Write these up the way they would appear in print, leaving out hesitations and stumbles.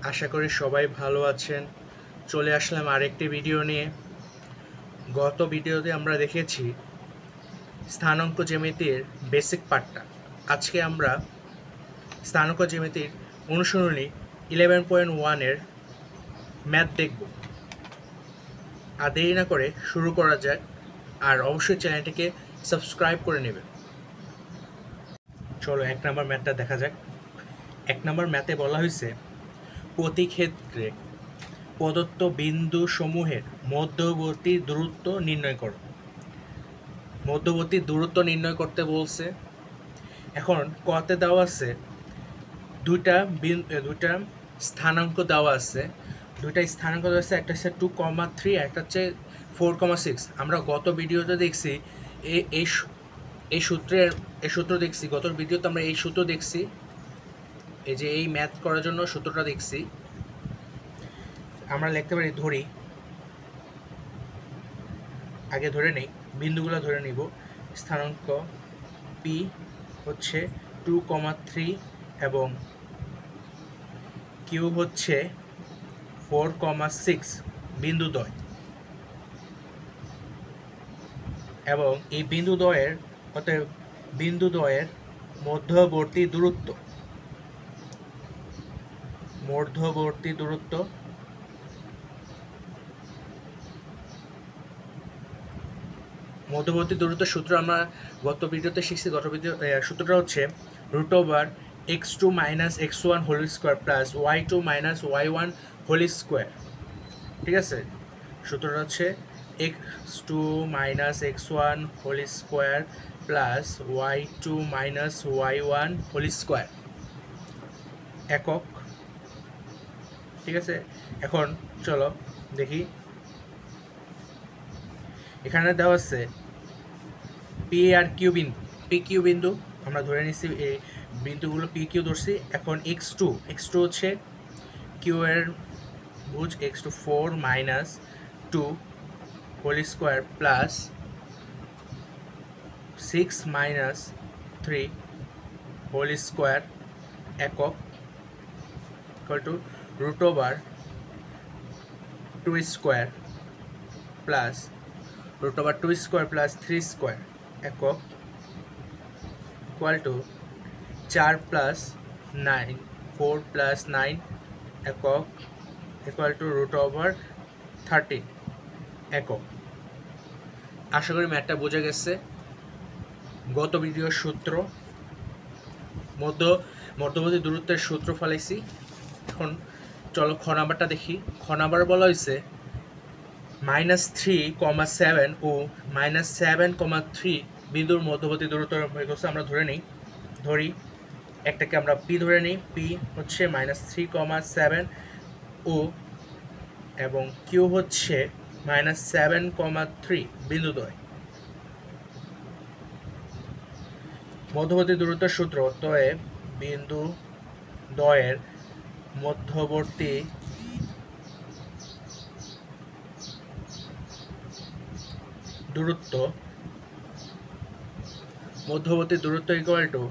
আশা করি সবাই ভালো আছেন। চলে আসলাম আরেকটি ভিডিও নিয়ে। গত ভিডিওতে আমরা দেখেছি স্থানাঙ্ক জ্যামিতির বেসিক পার্টটা। আজকে আমরা স্থানাঙ্ক জ্যামিতির অনুশীলনী 11.1-এর ম্যাথ দেখব। আর দেরি না করে শুরু করা যাক, আর অবশ্যই চ্যানেলটিকে সাবস্ক্রাইব করে নেবেন। চলো 1 নম্বর ম্যাথটা দেখা যাক। 1 নম্বর ম্যাথে বলা হয়েছে প্রতি ক্ষেত্রে প্রদত্ত বিন্দু সমূহের মধ্যবর্তী দূরত্ব নির্ণয় করো। মধ্যবর্তী দূরত্ব নির্ণয় করতে বলছে। এখন কতে দেওয়া আছে দুইটা স্থানাঙ্ক দেওয়া আছে। দুইটা স্থানাঙ্ক দেওয়া আছে, একটা হচ্ছে 2,3, একটা হচ্ছে 4,6। আমরা গত ভিডিওতে দেখছি এই সূত্র দেখছি। গত ভিডিওতে আমরা এই সূত্র দেখছি, এই যে এই ম্যাথ করার জন্য সূত্রটা দেখছি। আমরা লিখতে পারি, ধরি আগে ধরে নেই, বিন্দুগুলো ধরে নিব। স্থানাঙ্ক পি হচ্ছে 2,3 এবং কিউ হচ্ছে 4,6 বিন্দুদ্বয়, এবং এই বিন্দুদ্বয়ের মধ্যবর্তী দূরত্ব সূত্র আমরা গত ভিডিওতে শিখছি। সূত্রটা হচ্ছে √x2 - x1 whole square plus y2 - y1 whole square. ঠিক আছে, সূত্রটা হচ্ছে x2 - x1 whole square plus y2 - y1 whole square একক। ঠিক আছে, এখন চলো দেখি। এখানে দেওয়া আছে পি আর কিউ বিন্দু, আমরা ধরে নিচ্ছি এই বিন্দুগুলো পি কিউ ধরছি। এখন x2 হচ্ছে কিউ এর ভুজ, x2 4 - 2 whole square plus 6 - 3 whole square একক equal to √2 square plus √2 square plus 3 square একক ইকুয়াল টু 4 + 9 4 + 9 একক ইকুয়াল টু √13 একক। আশা করি ম্যাথটা বোঝা গেছে। গত ভিডিওর সূত্র মধ্যবর্তী দূরত্বের সূত্র ফলাইছি। এখন চলো খ নাম্বারটা দেখি। খ নাম্বার বলা হয়েছে -3,7 ও -7,3 বিন্দুর মধ্যবর্তী দূরত্ব আমরা ধরি একটাকে আমরা পি ধরে নিই। পি হচ্ছে -3,7 ও এবং কিউ হচ্ছে -7,3 বিন্দুদ্বয়। মধ্যবর্তী দূরত্বের সূত্র তয়ে বিন্দু দ্বয়ের মধ্যবর্তী দূরত্ব equal to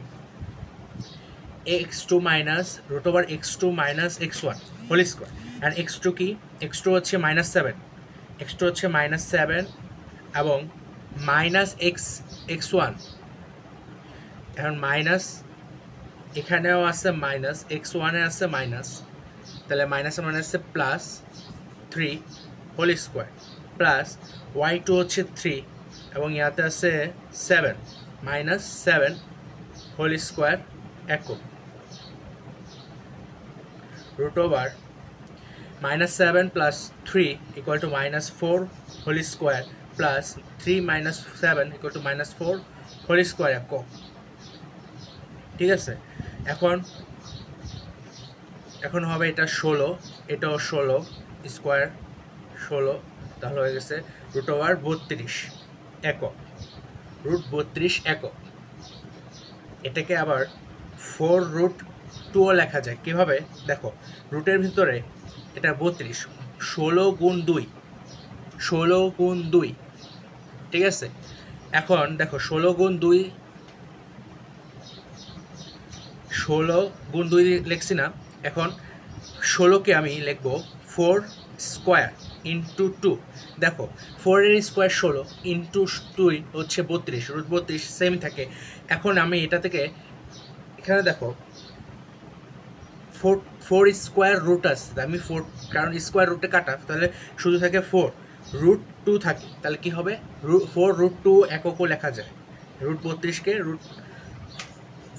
x2 - √x2 - x1 whole square. And x2 কি? x2 হচ্ছে -7, এবং -x1, এখন মাইনাস এখানেও আছে মাইনাস, x1 এ আছে মাইনাস, তাহলে মাইনাসে plus 3 whole square plus y2 হচ্ছে 3 এবং ইয়াতে আছে 7 -7 হোল স্কোয়ার একক √7 + 3 equal to -4 whole square plus 3 - 7 equal to -4 whole square একক। ঠিক আছে, এখন হবে এটা 16, এটাও 16 স্কোয়ার 16, তাহলে হয়ে গেছে √32 একক। √32 একক। এটাকে আবার 4√2 লেখা যায়। কিভাবে দেখো, রুটের ভিতরে এটা 32, 16 গুণ 2। ঠিক আছে, এখন দেখো 16 গুণ 2 লিখছি না। এখন 16কে আমি লিখব 4 স্কোয়ার ইন্টু 2। দেখো 4-এর স্কোয়ার 16 ইন্টু 2 হচ্ছে 32, রুট 32 সেম থাকে। এখন আমি এটা থেকে এখানে দেখো 4 স্কোয়ার রুট আছে, আমি 4 কারণ স্কোয়ার রুটে কাটা, তাহলে শুধু থাকে 4 রুট 2 থাকে, তাহলে কি হবে 4 রুট 2 এককও লেখা যায়, রুট 32কে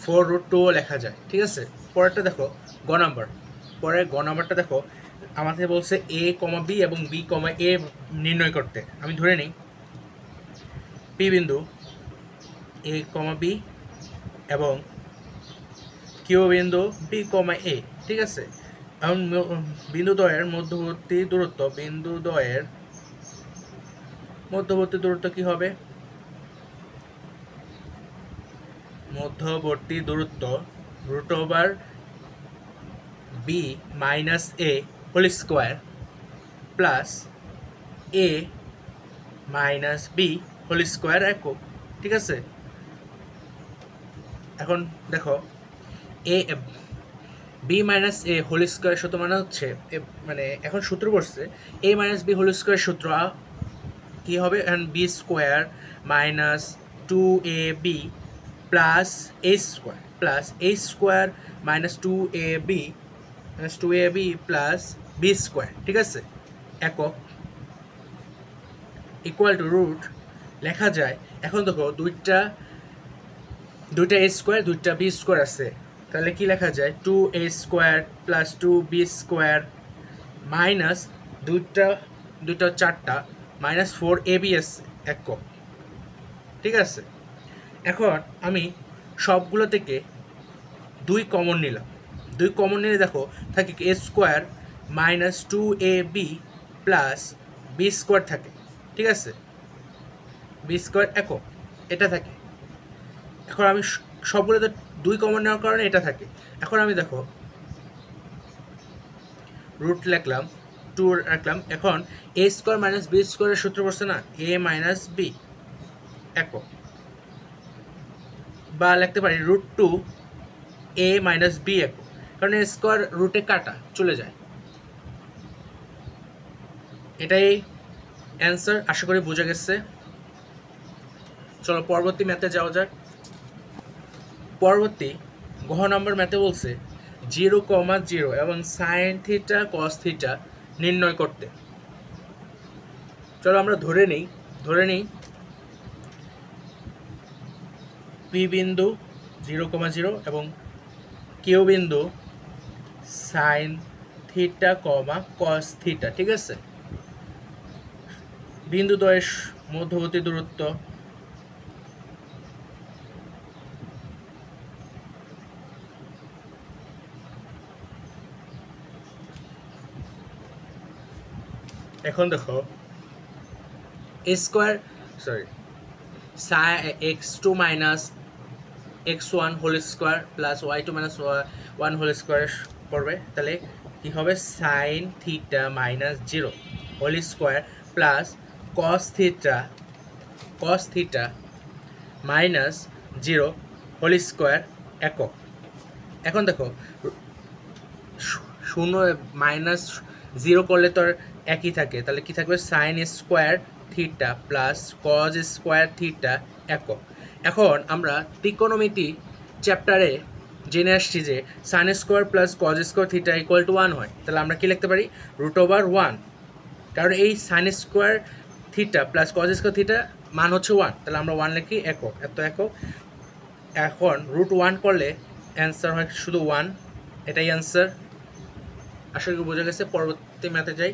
4 রুট 2ও লেখা যায়। ঠিক আছে, পরেরটা দেখো গ নাম্বার। পরের গ নাম্বারটা দেখো আমাদের বলছে a, b এবং b, a নির্ণয় করতে। আমি ধরে নিই p বিন্দু a, b এবং q বিন্দু b, a। ঠিক আছে, এখন বিন্দুদ্বয়ের মধ্যবর্তী দূরত্ব, কি হবে? মধ্যবর্তী দূরত্ব root over b minus a whole square plus a minus b whole square একক। ঠিক আছে, এখন দেখো b minus a whole square সূত্র মানে হচ্ছে মানে এখন সূত্র পড়ছে a minus b whole square সূত্র কি হবে? এখন b square minus 2ab plus a square minus 2ab plus b square. ঠিক আছে, একক ইকুয়াল টু রুট লেখা যায়। এখন দেখো দুইটা a স্কোয়ার দুইটা b স্কোয়ার আছে, তাহলে কি লেখা যায়? 2a square plus 2b square minus দুইটা 4টা মাইনাস 4ab একক। ঠিক আছে, এখন আমি সবগুলো থেকে 2 কমন নিলাম। 2 কমন নিলে দেখো থাকে a square minus 2ab plus b square থাকে। ঠিক আছে, b স্কোয়ার একক এটা থাকে। এখন আমি সবগুলোতে 2 কমন নেওয়ার কারণে এটা থাকে। এখন আমি দেখো রুট লিখলাম, 2 রাখলাম। এখন a স্কোয়ার মাইনাস b স্কোয়ারের সূত্র পড়ছে না, a মাইনাস b একক, বা লিখতে পারি রুট 2 a মাইনাস b একক, কারণ a স্কোয়ার রুটে কাটা চলে যায়। এটাই অ্যান্সার, আশা করি বোঝা গেছে। চলো পরবর্তী ম্যাথে যাওয়া যাক। পরবর্তী ঘ নম্বর ম্যাথে বলছে 0,0 এবং সাইন থিটা কস থিটা নির্ণয় করতে। চলো আমরা ধরে নিই পি বিন্দু 0,0 এবং কিউ বিন্দু সাইন থিটা কস থিটা। ঠিক আছে, বিন্দু দ্বয়ের মধ্যবর্তী দূরত্ব এখন দেখো x2 minus x1 whole square plus y2 minus 1 whole square পড়বে, তাহলে কি হবে? Sine theta minus 0 whole square plus cos theta minus 0 whole square একক। এখন দেখো 0 মাইনাস 0 করলে তো একই থাকে, তাহলে কি থাকবে? Sine square theta plus cos square theta একক। এখন আমরা ত্রিকোণমিতি চ্যাপ্টারে জেনে আসছি যে sine square plus cos square theta equal to 1 হয়, তাহলে আমরা কি লিখতে পারি? রুট ওভার 1, কারণ এই sine square theta plus cos square theta মান হচ্ছে 1, তাহলে আমরা 1 লিখি, একক একক। এখন রুট 1 করলে অ্যান্সার হয় শুধু 1, এটাই অ্যান্সার। আশা করি বোঝা গেছে। পরবর্তী ম্যাথে যাই।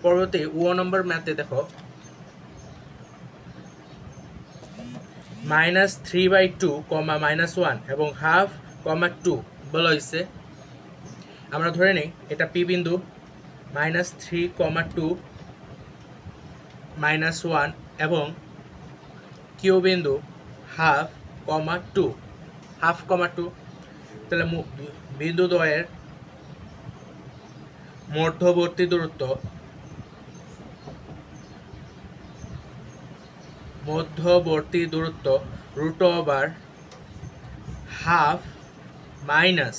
পরবর্তী ও নম্বর ম্যাথে দেখো -3/2, -1 এবং 1/2, 2 বলা হয়েছে। আমরা ধরে নিই এটা পি বিন্দু, -3, 2, -1 এবং কিউ বিন্দু 1/2, 2, তাহলে বিন্দু দ্বয়ের মধ্যবর্তী দূরত্ব রুট ওভার 1/2 মাইনাস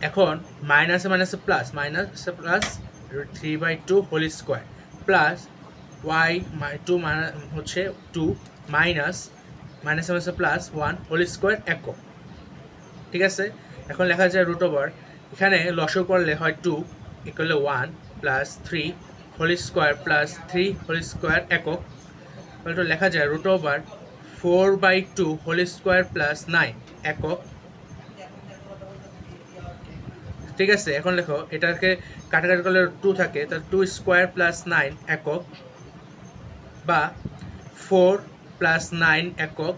এখন মাইনাসে মাইনাসে প্লাস, মাইনাসে plus 3/2 whole square plus y 2 হচ্ছে 2 মাইনাস মাইনাসে মাইনাসে প্লাস 1 হোল স্কোয়ার একক। ঠিক আছে, এখন লেখা যায় রুট ওভার, এখানে লসও করলে হয় 2 equal 1 plus 3 whole square plus 3 whole square একক, তাহলে লেখা যায় root over 4/2 whole square plus 9 একক। ঠিক আছে, এখন লেখো এটাকে কাটাকাটি করলে 2 থাকে, তাহলে 2 স্কোয়ার প্লাস 9 একক বা 4 প্লাস 9 একক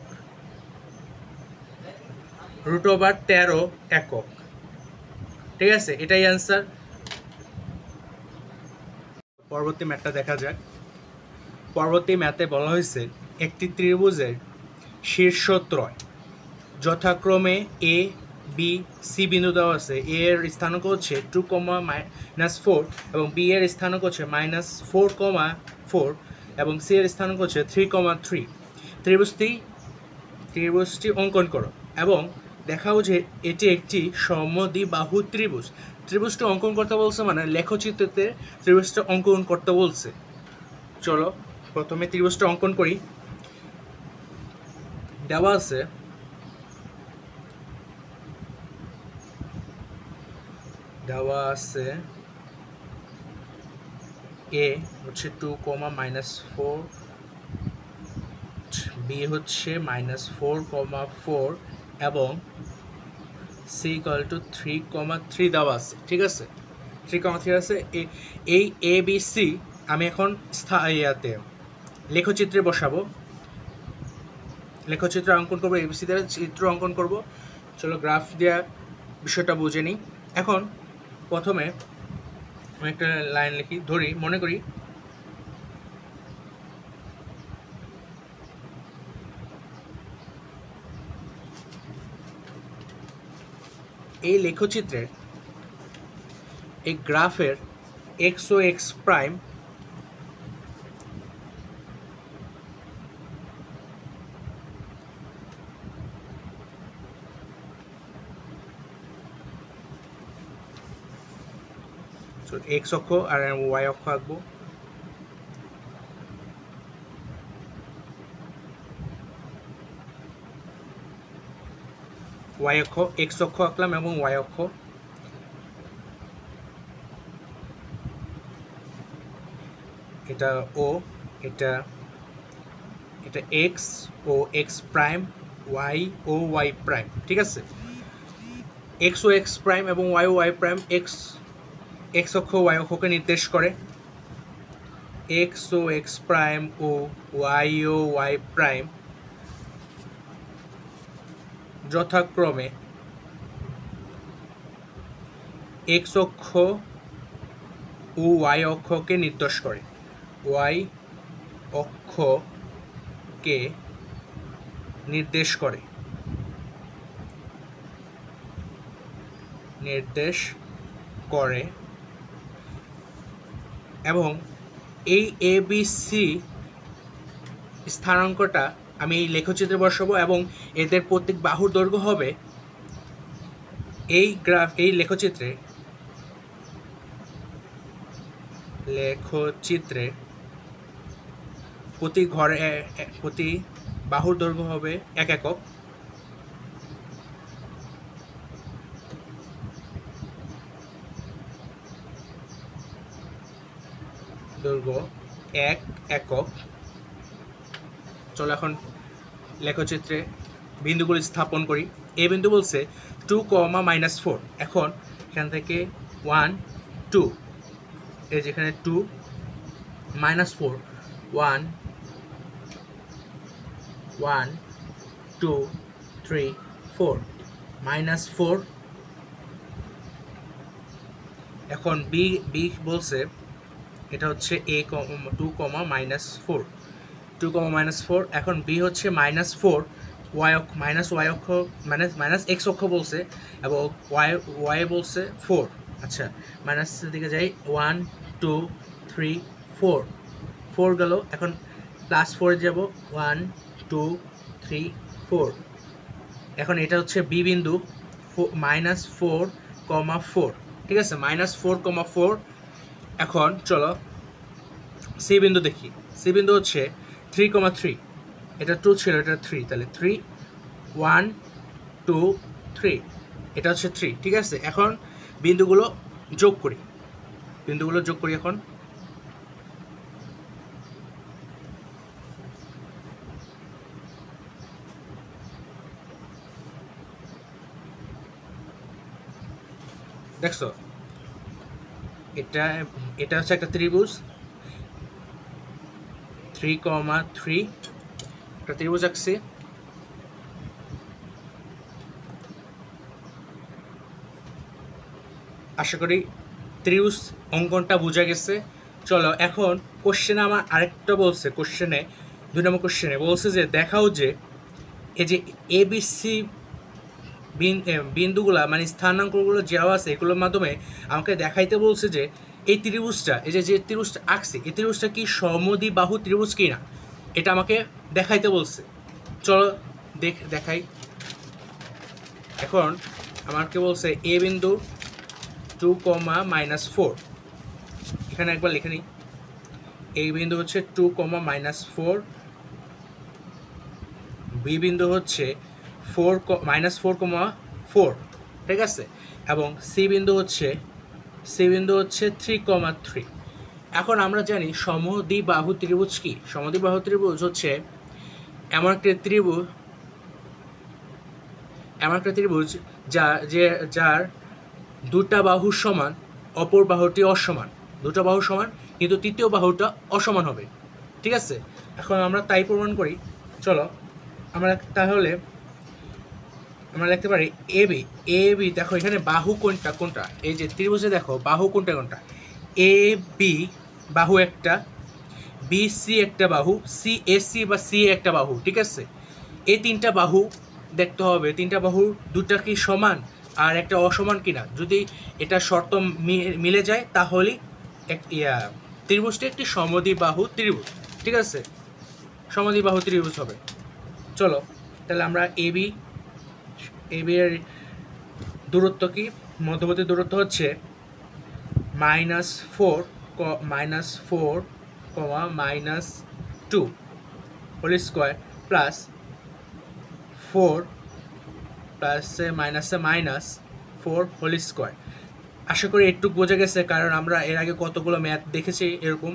রুট ওভার 13 একক। ঠিক আছে, এটাই অ্যান্সার। পরবর্তী ম্যাথটা দেখা যাক। পরবর্তী ম্যাথে বলা হয়েছে একটি ত্রিভুজের শীর্ষত্রয় যথাক্রমে এ বি সি বিন্দু দেওয়া আছে। এ এর স্থানাঙ্ক হচ্ছে 2, -4 এবং বি এর স্থানাঙ্ক হচ্ছে -4, এবং সি এর স্থানাঙ্ক হচ্ছে 3, 3। ত্রিভুজটি অঙ্কন করো এবং দেখাও যে এটি একটি সমদ্বিবাহু ত্রিভুজ। ত্রিভুজটি অঙ্কন করতে বলছে মানে লেখচিত্রতে ত্রিভুজটা অঙ্কন করতে বলছে। চলো প্রথমে ত্রিভুজটা অঙ্কন করি। দেওয়া আছে এ হচ্ছে 2, -4, বি হচ্ছে -4, এবং সি ইকুয়াল টু 3, 3 দেওয়া আছে। ঠিক আছে, 3, 3 আছে। এই এ বি সি আমি এখন লেখচিত্রে বসাবো, লেখচিত্র অঙ্কন করবো, এবিসি দ্বারা চিত্র অঙ্কন করব। চলো গ্রাফ দেওয়া বিষয়টা বুঝে নিই। এখন প্রথমে আমি একটা লাইন লিখি, ধরি মনে করি এই লেখচিত্রের এই গ্রাফের এক্স ও এক্স প্রাইম এক্স অক্ষ আর ওয়াই অক্ষ আঁকবো। ওয়াই অক্ষ, এক্স অক্ষ আঁকলাম এবং ওয়াই অক্ষ। এটা ও, এটা এক্স ও এক্স প্রাইম, ওয়াই ও ওয়াই প্রাইম। ঠিক আছে, এক্স ও এক্স প্রাইম এবং ওয়াই ও ওয়াই প্রাইম এক্স অক্ষ ওয়াই অক্ষকে নির্দেশ করে। এক্স ও এক্স প্রাইম ও ওয়াই প্রাইম যথাক্রমে এক্স অক্ষ ও ওয়াই অক্ষকে নির্দেশ করে। ওয়াই অক্ষকে নির্দেশ করে এবং এই এ বি সি স্থানাঙ্কটা আমি এই লেখচিত্রে বসাবো এবং এদের প্রত্যেক বাহুর দৈর্ঘ্য হবে এই লেখচিত্রে প্রতি বাহুর দৈর্ঘ্য হবে 1 একক। দৈর্ঘ্য 1 একক। চলো এখন লেখচিত্রে বিন্দুগুলি স্থাপন করি। এই বিন্দু বলছে 2, -4। এখন এখান থেকে 1, 2, এই যেখানে 2, -4, 1, 1, 2, 3, 4, -4। এখন বি বলছে এটা হচ্ছে a 2, -4। এখন বি হচ্ছে -4, ওয়াই অক্ষ ওয়াই অক্ষ -x অক্ষ বলছে এবং ওয়াই বলছে 4। আচ্ছা, মাইনাসের দিকে যাই, 1, 2, 3, 4 গেল। এখন +4 যাব, 1, 2, 3, 4। এখন এটা হচ্ছে বি বিন্দু, -4, 4, ঠিক আছে, -4, 4। এখন চলো সি বিন্দু দেখি। সি বিন্দু হচ্ছে 3, 3, এটা 2 ছিল, এটা 3, তাহলে 3, 1, 2, 3, এটা হচ্ছে 3, ঠিক আছে। এখন বিন্দুগুলো যোগ করি, এখন দেখছো এটা এটা হচ্ছে একটা ত্রিভুজ 3, 3, একটা ত্রিভুজ আঁকছি। আশা করি ত্রিভুজ অঙ্কনটা বোঝা গেছে। চলো এখন কোশ্চেনে আমার আরেকটা বলছে, কোশ্চেনে 2 নম্বর কোশ্চেনে বলছে যে দেখাও যে এই যে ABC বিন্দুগুলা মানে স্থানাঙ্কগুলো দেওয়া আছে, এগুলোর মাধ্যমে আমাকে দেখাইতে বলছে যে এই ত্রিভুজটা, এই যে ত্রিভুজটা আঁকছে, এই ত্রিভুজটা কি সমদ্বিবাহু ত্রিভুজ কি না, এটা আমাকে দেখাইতে বলছে। চলো দেখাই। এখন আমাকে বলছে এ বিন্দু 2, -4, এখানে একবার লিখে নিই। এই বিন্দু হচ্ছে 2, -4, বি বিন্দু হচ্ছে -4, ঠিক আছে, এবং সি বিন্দু হচ্ছে 3, 3। এখন আমরা জানি সমদ্বিবাহু ত্রিভুজ কি। সমদ্বিবাহু ত্রিভুজ হচ্ছে এমন একটা ত্রিভুজ যার দুটা বাহু সমান, অপর বাহুটি অসমান, দুটা বাহু সমান কিন্তু তৃতীয় বাহুটা অসমান হবে, ঠিক আছে। এখন আমরা তাই প্রমাণ করি। চলো তাহলে আমরা লিখতে পারি এ বি দেখো এখানে বাহু কোনটা, এই যে ত্রিভুজে দেখো বাহু কোনটা, এ বি বাহু একটা, বি সি একটা বাহু, সি এ সি বা সি একটা বাহু, ঠিক আছে। এই 3টা বাহু দেখতে হবে, 3টা বাহু দুটা কি সমান আর একটা অসমান কিনা। যদি এটা শর্ত মিলে যায় তাহলেই ত্রিভুজটি একটি সমদ্বিবাহু ত্রিভুজ, ঠিক আছে, সমদ্বিবাহু ত্রিভুজ হবে। চলো তাহলে আমরা এ বি এর দূরত্ব কি, মধ্যবর্তী দূরত্ব হচ্ছে -4, -2 whole square plus 4 -4 whole square. আশা করি একটু বোঝা গেছে, কারণ আমরা এর আগে কতগুলো ম্যাথ দেখেছি এরকম।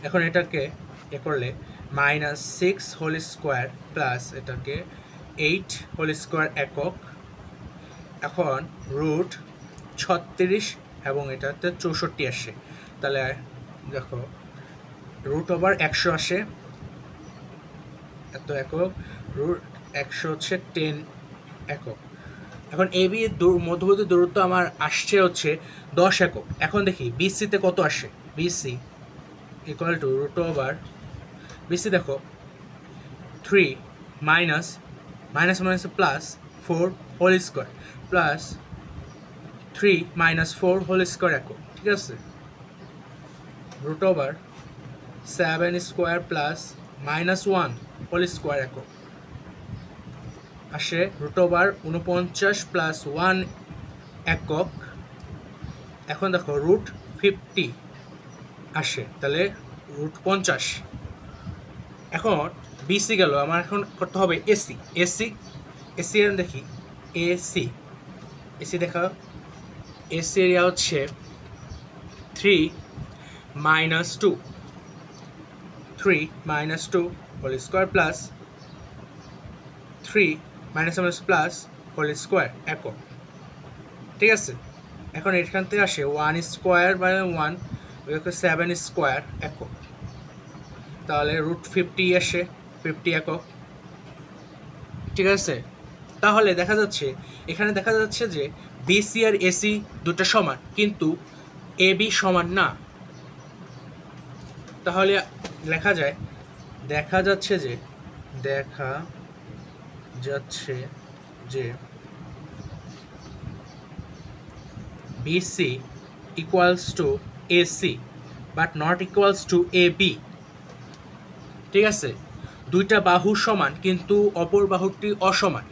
এখন এটাকে করলে -6 হোল স্কোয়ার প্লাস এটাকে 8 হোল স্কোয়ার একক। এখন রুট 36 এবং এটাতে 64 আসে, তাহলে দেখো √100 আসে, এত একক, √100 হচ্ছে 10 একক। এখন এ বি মধ্যবর্তী দূরত্ব আমার আসছে হচ্ছে 10 একক। এখন দেখি বিসিতে কত আসে। বিসি ইকুয়াল টু বিসি দেখো 3 minus plus 4 whole square plus 3 -4 whole square একক, ঠিক আছে, √7 স্কোয়ার প্লাস -1 হোল স্কোয়ার একক আসে √49 প্লাস 1 একক। এখন দেখো √50 আসে, তাহলে √50। এখন বিসি গেল, আমার এখন করতে হবে এসি এর দেখি এসি দেখা। এসি এরিয়া হচ্ছে 3 -2 whole square plus 3 plus whole square একক, ঠিক আছে। এখন এখান থেকে আসে 1 স্কোয়ার বাই 1 7 স্কোয়ার একক, তাহলে √50 আসে 50 একক, ঠিক আছে। তাহলে এখানে দেখা যাচ্ছে যে বিসি আর এসি দুটো সমান কিন্তু এ বি সমান না। তাহলে দেখা যাচ্ছে যে BC equals to AC but not equals to A B, ঠিক আছে। দুইটা বাহু সমান কিন্তু অপর বাহুটি অসমান।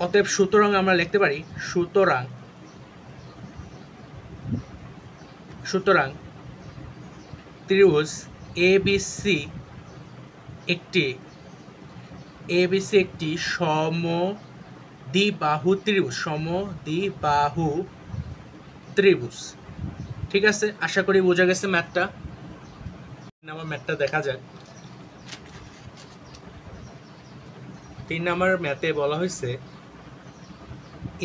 অতএব সুতরাং আমরা লিখতে পারি সুতরাং ত্রিভুজ এবিসি একটি সমদ্বিবাহু ত্রিভুজ। ঠিক আছে, আশা করি বোঝা গেছে ম্যাথটা। আমার ম্যাথটা দেখা যাক। 3 নাম্বার ম্যাথে বলা হয়েছে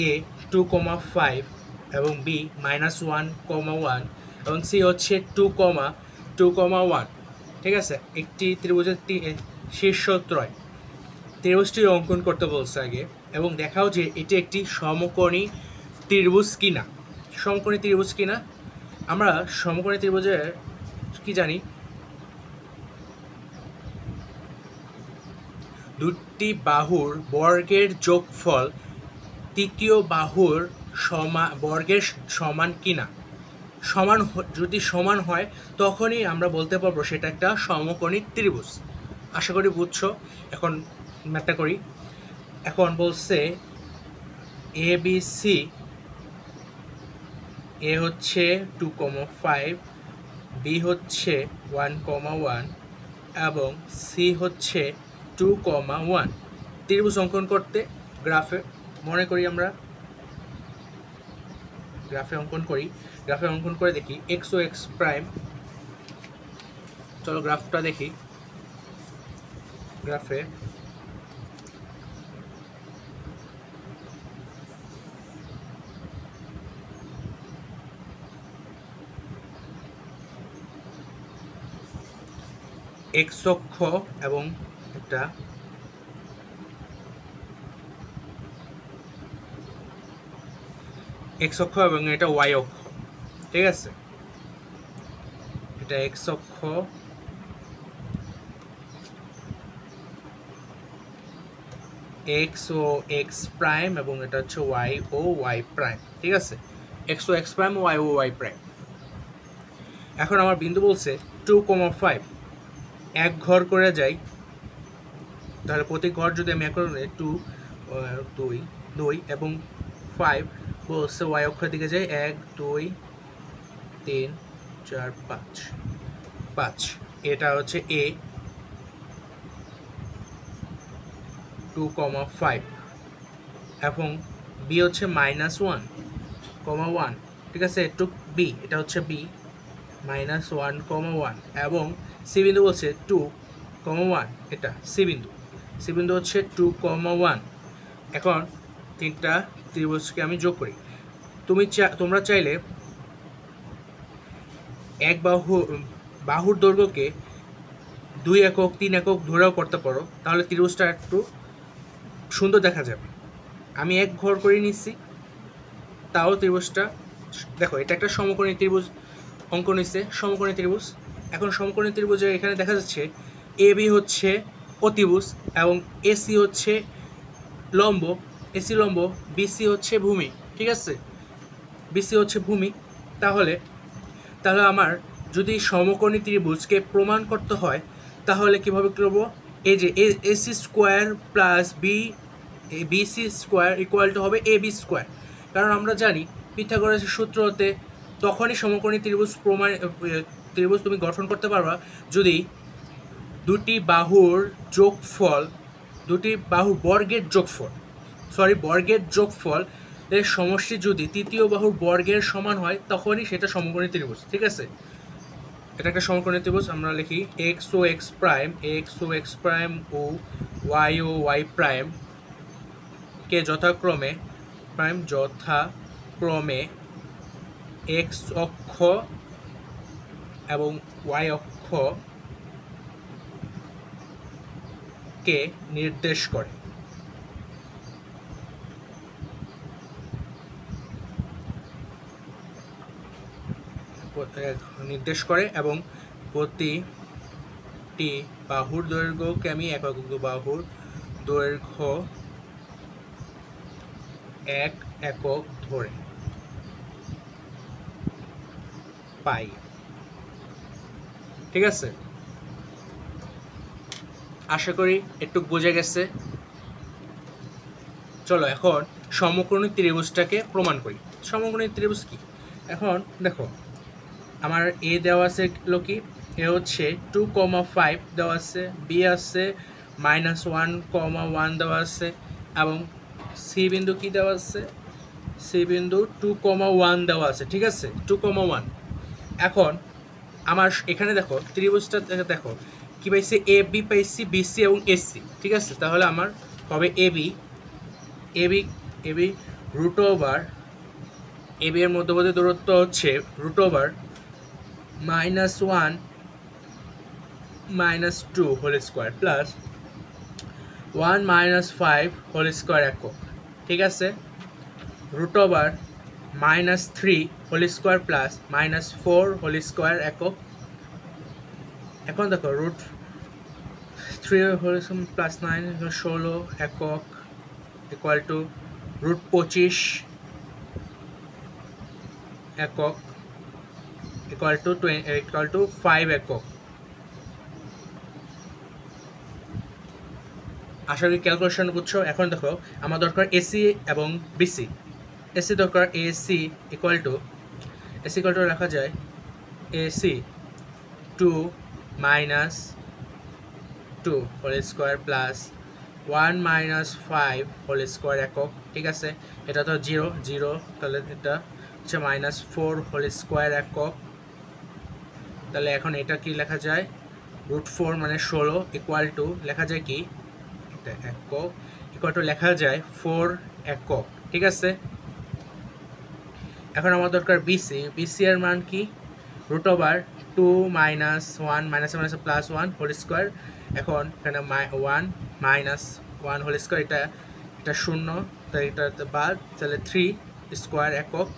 এ 2,5 এবং বি -1,1 এবং সি হচ্ছে 2,1। ঠিক আছে, একটি ত্রিভুজের শীর্ষত্রয় ত্রিভুজটি অঙ্কন করতে বলছে আগে, এবং দেখাও যে এটি একটি সমকোণী ত্রিভুজ কিনা। আমরা সমকোণী ত্রিভুজের কি জানি, দুটি বাহুর বর্গের যোগফল তৃতীয় বাহুর বর্গের সমান কিনা। যদি সমান হয় তখনই আমরা বলতে পারবো সেটা একটা সমকোণী ত্রিভুজ। আশা করি বুঝছো। এখন ম্যাথটা করি। এখন বলছে এবিসি, এ হচ্ছে 2,5, বি হচ্ছে 1,1 এবং সি হচ্ছে 2,1। ত্রিভুজ অঙ্কন করতে গ্রাফে আমরা গ্রাফে অঙ্কন করে দেখি এক্স ও এক্স প্রাইম। চলো গ্রাফটা দেখি। গ্রাফে এক্স অক্ষ এবং একটা এক্স অক্ষ এবং এটা ওয়াই অক্ষ। ঠিক আছে, এটা এক্স অক্ষ, এক্স ও এক্স প্রাইম, এবং এটা হচ্ছে ওয়াই ও ওয়াই প্রাইম। ঠিক আছে, এক্স ও এক্স প্রাইম, ওয়াই ও ওয়াই প্রাইম। এখন আমার বিন্দু বলছে 2,5 এক ঘর করে যাই, তাহলে প্রতি ঘর যদি আমি 2 এবং 5 বলছে ওয়াই অক্ষের দিকে যাই, 1 2 3 4 5। এটা হচ্ছে এ 2,5 এবং বি হচ্ছে -1,1। ঠিক আছে, বি, এটা হচ্ছে বি -1,1 এবং সি বিন্দু বলছে 2,1। এটা সি বিন্দু হচ্ছে 2,1। এখন তিনটা ত্রিভুজকে আমি যোগ করি। তোমরা চাইলে এক বাহুর দৈর্ঘ্যকে 2 একক 3 একক ধরেও করতে পারো, তাহলে ত্রিভুজটা একটু সুন্দর দেখা যাবে। আমি এক ঘর করে নিচ্ছি, তাও ত্রিভুজটা দেখো, এটা একটা সমকোণী ত্রিভুজ অঙ্কন হয়েছে, সমকোণী ত্রিভুজ। এখন সমকোণী ত্রিভুজে এখানে দেখা যাচ্ছে এ বি হচ্ছে অতিভুজ এবং এসি হচ্ছে লম্ব, বিসি হচ্ছে ভূমি। ঠিক আছে, বিসি হচ্ছে ভূমি। তাহলে আমার যদি সমকোণী ত্রিভুজকে প্রমাণ করতে হয় তাহলে কিভাবে করব? এই যে AC square plus BC square equal to হবে এবি স্কোয়ার। কারণ আমরা জানি পিথাগোরাসের সূত্র হতে তখনই সমকোণী ত্রিভুজ তুমি গঠন করতে পারবা যদি দুটি বাহুর বর্গের যোগফল এর সমষ্টি যদি তৃতীয় বাহুর বর্গের সমান হয় তখনই সেটা সমকোণী ত্রিভুজ। ঠিক আছে, এটা একটা সমকোণী ত্রিভুজ। আমরা লিখি এক্স ও এক্স প্রাইম ও ওয়াই প্রাইম কে যথাক্রমে এক্স অক্ষ এবং ওয়াই অক্ষ কে নির্দেশ করে এবং প্রতিটি বাহুর দৈর্ঘ্যকে আমি একক বাহুর দৈর্ঘ্য 1 একক ধরে পাই। ঠিক আছে, আশা করি একটু বোঝা গেছে। চলো এখন সমকোণী ত্রিভুজটাকে প্রমাণ করি। সমকোণী ত্রিভুজ কি? এখন দেখো আমার এ দেওয়া আছে হলো কি, এ হচ্ছে 2,5 দেওয়া আছে, বি আছে -1,1 দেওয়া আছে, এবং সি বিন্দু কি দেওয়া আছে, সি বিন্দু 2,1 দেওয়া আছে, ঠিক আছে 2,1। এখন আমার এখানে দেখো ত্রিভুজটা দেখো কি পাইছি, এ বি পাইছি, বিসি এবং এসি, ঠিক আছে। তাহলে আমার হবে এবি রুট ওভার, এবি এর মধ্যবর্তী দূরত্ব হচ্ছে root over -1 -2 whole square plus 1 -5 whole square একক, ঠিক আছে, root over -3 whole square plus -4 whole square একক। এখন দেখো রুট 3 হোল প্লাস 9 16 একক ইকুয়াল টু রুট 25 একক ইকুয়াল টু 5 একক। আশা করি ক্যালকুলেশন বুঝছো। এখন দেখো আমার দরকার এসি এবং বিসি। এসি দরকার, এসি ইকুয়াল টু লেখা যায় AC 2 - 2 whole square plus 1 -5 whole square একক, ঠিক আছে। এটা তো 0, তাহলে এটা হচ্ছে -4 হোল স্কোয়ার একক। তাহলে এখন এটা কি লেখা যায়, রুট 4 মানে 16 ইকুয়াল টু লেখা যায় কি, এটা একক ইকুয়াল টু লেখা যায় 4 একক, ঠিক আছে। এখন আমার দরকার বিসি এর মান কি, root over 2 - 1 plus 1 whole square. এখন এখানে 1 -1 হোল স্কোয়ার, এটা 0, তাই এটা বাদ, তাহলে 3 স্কোয়ার একক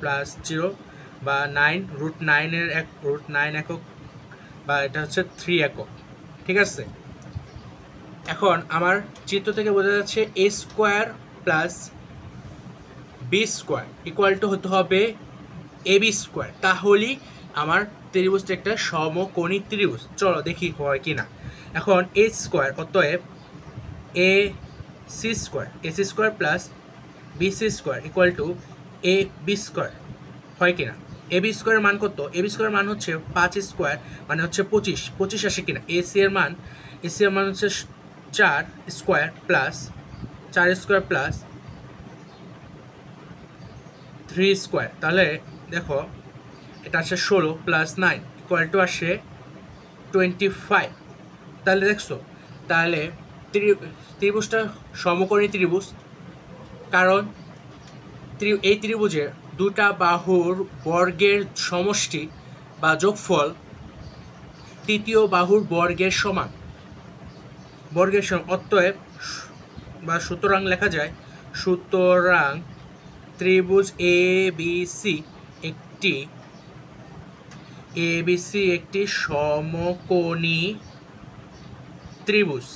প্লাস 0 বা 9 রুট 9 একক, বা এটা হচ্ছে 3 একক, ঠিক আছে। এখন আমার চিত্র থেকে বোঝা যাচ্ছে A square plus B square equal to হতে হবে এ বি স্কোয়ার, তাহলেই আমার ত্রিভুজটা একটা সমকোণী ত্রিভুজ। চলো দেখি হয় কি না। এখন এ স্কোয়ার অতএব A C square plus B C square equal to A B square হয় কিনা। এ বি স্কোয়ারের মান কত, এ বি স্কোয়ারের মান হচ্ছে 5 স্কোয়ার মানে হচ্ছে 25 আসে কিনা। এসি এর মান হচ্ছে 4 স্কোয়ার প্লাস 3 স্কোয়ার, তাহলে দেখো এটা আসে 16 প্লাস 9 ইকুয়াল টু আসে 25। তাহলে দেখছো, তাহলে ত্রিভুজটা সমকোণী ত্রিভুজ, কারণ এই ত্রিভুজের দুটা বাহুর বর্গের সমষ্টি বা যোগফল তৃতীয় বাহুর বর্গের সমান। অতএব বা সুতরাং লেখা যায়, সুতরাং ত্রিভুজ এবিসি একটি সমকোণী ত্রিভুজ।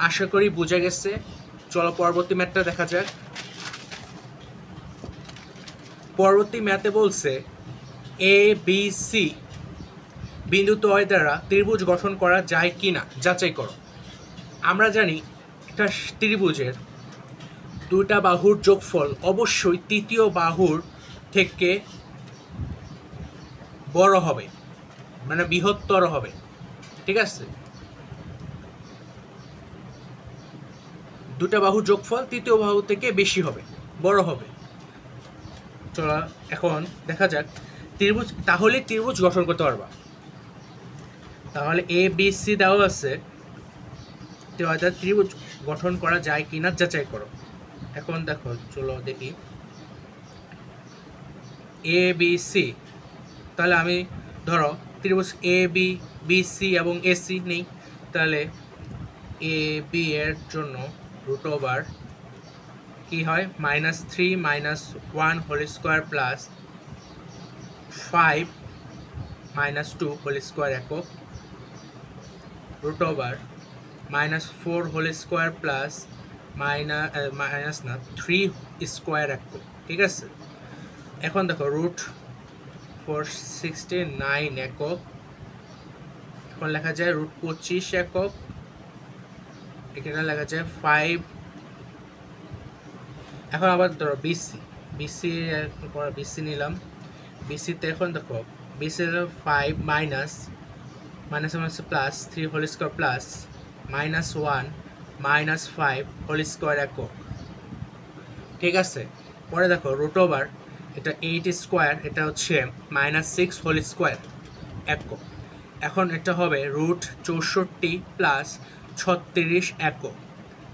আশা করি বোঝা গেছে। চলো পরবর্তী ম্যাথটা দেখা যাক। পরবর্তী ম্যাথে বলছে এ বি সি বিন্দুদ্বয় দ্বারা ত্রিভুজ গঠন করা যায় কিনা যাচাই করো। আমরা জানি একটা ত্রিভুজের দুটা বাহুর যোগফল অবশ্যই তৃতীয় বাহুর থেকে বড় হবে, মানে বৃহত্তর হবে, ঠিক আছে। দুটা বাহুর যোগফল তৃতীয় বাহু থেকে বেশি হবে, বড় হবে। চলো এখন দেখা যাক ত্রিভুজ, তাহলে ত্রিভুজ গঠন করতে পারবা। তাহলে এ বি সি দেওয়া আছে, ত্রিভুজ গঠন করা যায় কিনা যাচাই করো। এখন দেখো, চলো দেখি এ বি সি। তাহলে আমি ধরো ত্রিভুজ এ বি, বি সি এবং এসি নেই। তাহলে এ বি এর জন্য রুট ওভার কি হয়, -3 - 1 whole square plus 5 - 2 whole square একক, root over -4 whole square plus -3 square একক, ঠিক আছে। এখন দেখো রুট 469 একক, এখন লেখা যায় রুট 25 একক এখানে লেখা যায় 5। এখন আবার ধরো বিসি, বিসি নিলাম। বিসিতে এখন দেখো BC 5 minus plus 3 whole square plus -1 -5 whole square একক। ঠিক আছে, পরে দেখো রুট ওভার এটা 8 স্কোয়ার, এটা হচ্ছে -6 হোল স্কোয়ার একক। এখন এটা হবে রুট 64 প্লাস 36 একক,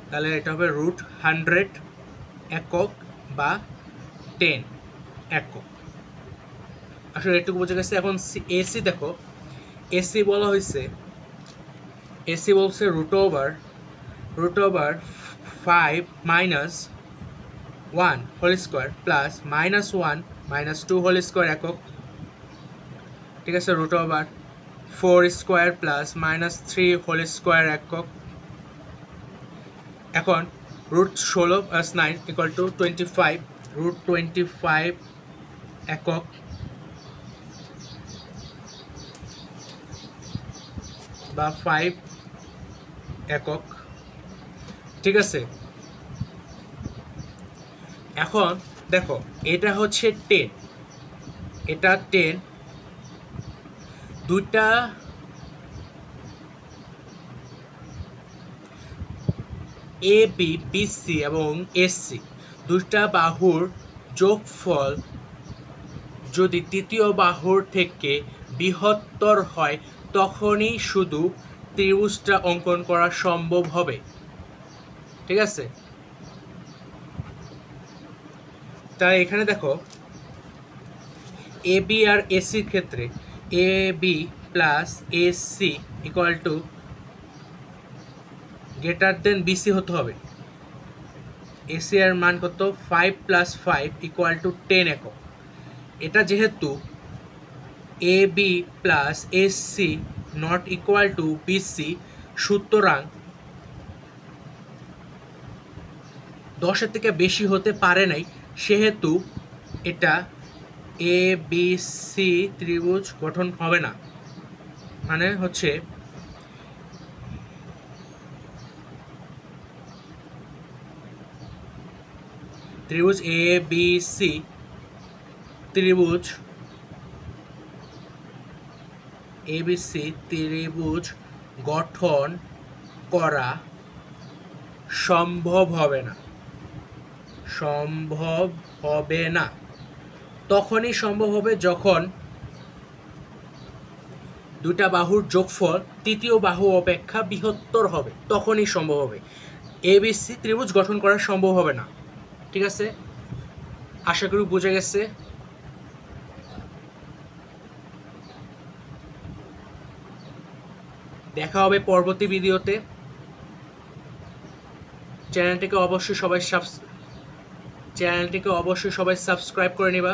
তাহলে এটা হবে রুট 100 একক বা 10 একক। আসলে এটুকু বোঝা গেছে। এখন এসি দেখো, এসি বলা হয়েছে, এসি বলছে root over 5 minus 1 whole square plus -1 -2 whole square একক। ঠিক আছে, root over 4 square plus -3 whole square একক। এখন root 16 plus 9 equal to 25, root 25 একক। বা 5 একক। ঠিক আছে, এখন দেখো এটা হচ্ছে 10, এটা 10, দুইটা এ বি বিসি এবং এসসি দুইটা বাহুর যোগফল যদি তৃতীয় বাহুর থেকে বৃহত্তর হয় তখনই শুধু ত্রিভুজটা অঙ্কন করা সম্ভব হবে। ঠিক আছে, তাই এখানে দেখো এ বি আর এসির ক্ষেত্রে A B plus AC equal to greater than BC হতে হবে। এসি এর মান কত? 5 প্লাস 5 ইকুয়াল টু 10 একক। এটা যেহেতু A B plus AC not equal to BC, সুতরাং 10-এর থেকে বেশি হতে পারে নাই, সেহেতু এটা এ বি সি ত্রিভুজ গঠন হবে না। মানে হচ্ছে ত্রিভুজ এ বি সি ত্রিভুজ এবিসি ত্রিভুজ গঠন করা সম্ভব হবে না, সম্ভব হবে না। তখনই সম্ভব হবে যখন দুটা বাহুর যোগফল তৃতীয় বাহু অপেক্ষা বৃহত্তর হবে, তখনই সম্ভব হবে। এবিসি ত্রিভুজ গঠন করা সম্ভব হবে না। ঠিক আছে, আশা করি বুঝে গেছে। দেখা হবে পরবর্তী ভিডিওতে। চ্যানেলটিকে অবশ্যই সবাই সাবস্ক্রাইব করে নিবা।